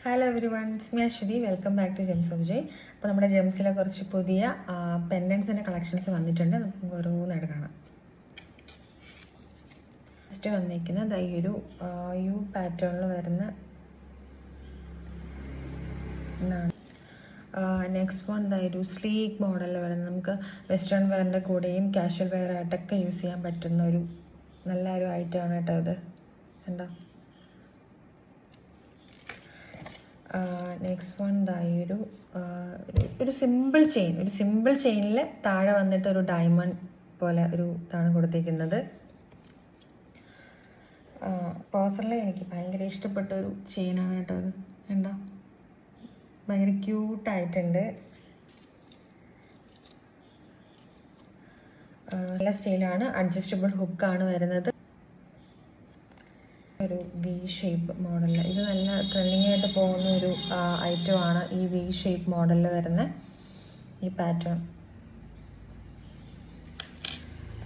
Hello everyone, me Aswathy. Welcome back to gems of joy. അപ്പോൾ നമ്മുടെ ജെംസിലെ കുറച്ച് പുതിയ പെൻഡൻസിൻ്റെ കളക്ഷൻസ് വന്നിട്ടുണ്ട്. നമുക്ക് ഓരോന്നായിട്ട് കാണാം. ഫസ്റ്റ് വന്നിരിക്കുന്നത് ഈ ഒരു യു പാറ്റേണിൽ വരുന്ന ഇതാണ്. നെക്സ്റ്റ് വൺ ഒരു സ്ലീക്ക് മോഡലിൽ വരുന്ന, നമുക്ക് വെസ്റ്റേൺ വെയറിൻ്റെ കൂടെയും കാഷ്വൽ വെയർ ആയിട്ടൊക്കെ യൂസ് ചെയ്യാൻ പറ്റുന്ന ഒരു നല്ലൊരു ഐറ്റമാണ് കേട്ടോ ഇത്. കണ്ടോ? നെക്സ്റ്റ് വൺ ഒരു സിമ്പിൾ ചെയിനിൽ താഴെ വന്നിട്ട് ഒരു ഡയമണ്ട് പോലെ ഒരു ഇതാണ് കൊടുത്തിരിക്കുന്നത്. പേഴ്സണലി എനിക്ക് ഭയങ്കര ഇഷ്ടപ്പെട്ട ഒരു ചെയിനാണ് കേട്ടോ അത്. കണ്ടോ? ഭയങ്കര ക്യൂട്ടായിട്ടുണ്ട്. നല്ല സ്റ്റൈലാണ്. അഡ്ജസ്റ്റബിൾ ഹുക്കാണ് വരുന്നത്. ഒരു വി ഷേപ്പ് മോഡലിൽ, ഇത് നല്ല ട്രെൻഡിങ് ആയിട്ട് പോകുന്ന ഒരു ഐറ്റമാണ് ഈ വി ഷേപ്പ് മോഡലിൽ വരുന്ന ഈ പാറ്റേൺ.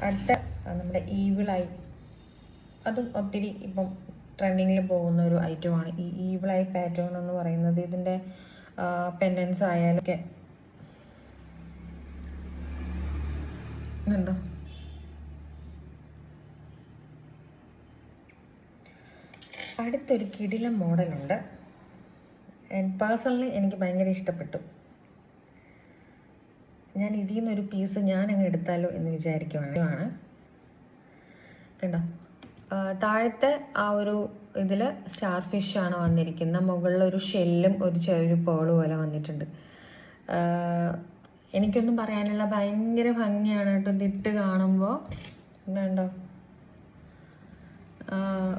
അടുത്ത നമ്മുടെ ഈവിളായി, അതും ഒത്തിരി ഇപ്പം ട്രെൻഡിങ്ങിൽ പോകുന്ന ഒരു ഐറ്റമാണ് ഈ ഈവിളായി പാറ്റേൺ എന്ന് പറയുന്നത്. ഇതിൻ്റെ പെൻഡൻസ് ആയാലൊക്കെ ഉണ്ടോ? അടുത്തൊരു കിടിലം മോഡലുണ്ട്. പേഴ്സണലി എനിക്ക് ഭയങ്കര ഇഷ്ടപ്പെട്ടു. ഞാൻ ഇതിൽ നിന്നൊരു പീസ് അങ്ങ് എടുത്താലോ എന്ന് വിചാരിക്കുവാണ്. കണ്ടോ? താഴത്തെ ആ ഒരു ഇതിൽ സ്റ്റാർ ഫിഷാണ് വന്നിരിക്കുന്നത്. മുകളിലൊരു ഷെല്ലും ഒരു ചെറിയൊരു പേള് പോലെ വന്നിട്ടുണ്ട്. എനിക്കൊന്നും പറയാനുള്ള, ഭയങ്കര ഭംഗിയാണ് കേട്ടോ ഇതിട്ട് കാണുമ്പോൾ. ഇതുണ്ടോ?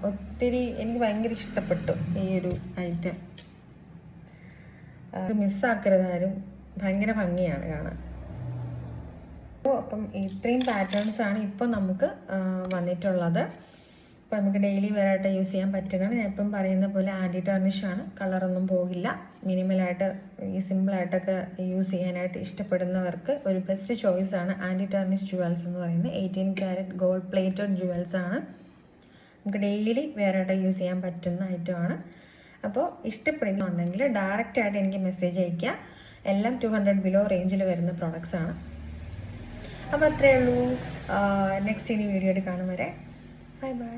ഒത്തിരി എനിക്ക് ഭയങ്കര ഇഷ്ടപ്പെട്ടു ഈ ഒരു ഐറ്റം. ഇത് മിസ്സാക്കരുത് ആരും. ഭയങ്കര ഭംഗിയാണ് കാണാൻ. അപ്പം ഇത്രയും പാറ്റേൺസാണ് ഇപ്പം നമുക്ക് വന്നിട്ടുള്ളത്. അപ്പോൾ നമുക്ക് ഡെയിലി വെയറായിട്ട് യൂസ് ചെയ്യാൻ പറ്റുന്നതാണ്. ഞാൻ ഇപ്പം പറയുന്ന പോലെ ആൻറ്റി ടാർണിഷാണ്. കളറൊന്നും പോകില്ല. മിനിമലായിട്ട് ഈ സിമ്പിളായിട്ടൊക്കെ യൂസ് ചെയ്യാനായിട്ട് ഇഷ്ടപ്പെടുന്നവർക്ക് ഒരു ബെസ്റ്റ് ചോയ്സാണ് ആൻറ്റി ടാർണിഷ് ജുവൽസ് എന്ന് പറയുന്നത്. 18 കാരറ്റ് ഗോൾഡ് പ്ലേറ്റഡ് ജുവൽസ് ആണ്. നമുക്ക് ഡെയിലി വേറായിട്ട് യൂസ് ചെയ്യാൻ പറ്റുന്ന ഐറ്റമാണ്. അപ്പോൾ ഇഷ്ടപ്പെടുന്നുണ്ടെങ്കിൽ ഡയറക്റ്റായിട്ട് എനിക്ക് മെസ്സേജ് അയയ്ക്കുക. എല്ലാം 200 ബിലോ റേഞ്ചിൽ വരുന്ന പ്രോഡക്റ്റ്സ് ആണ്. അപ്പോൾ അത്രയേ ഉള്ളൂ. നെക്സ്റ്റ് ഇനി വീഡിയോ ആയിട്ട് കാണും വരെ ബൈ ബൈ.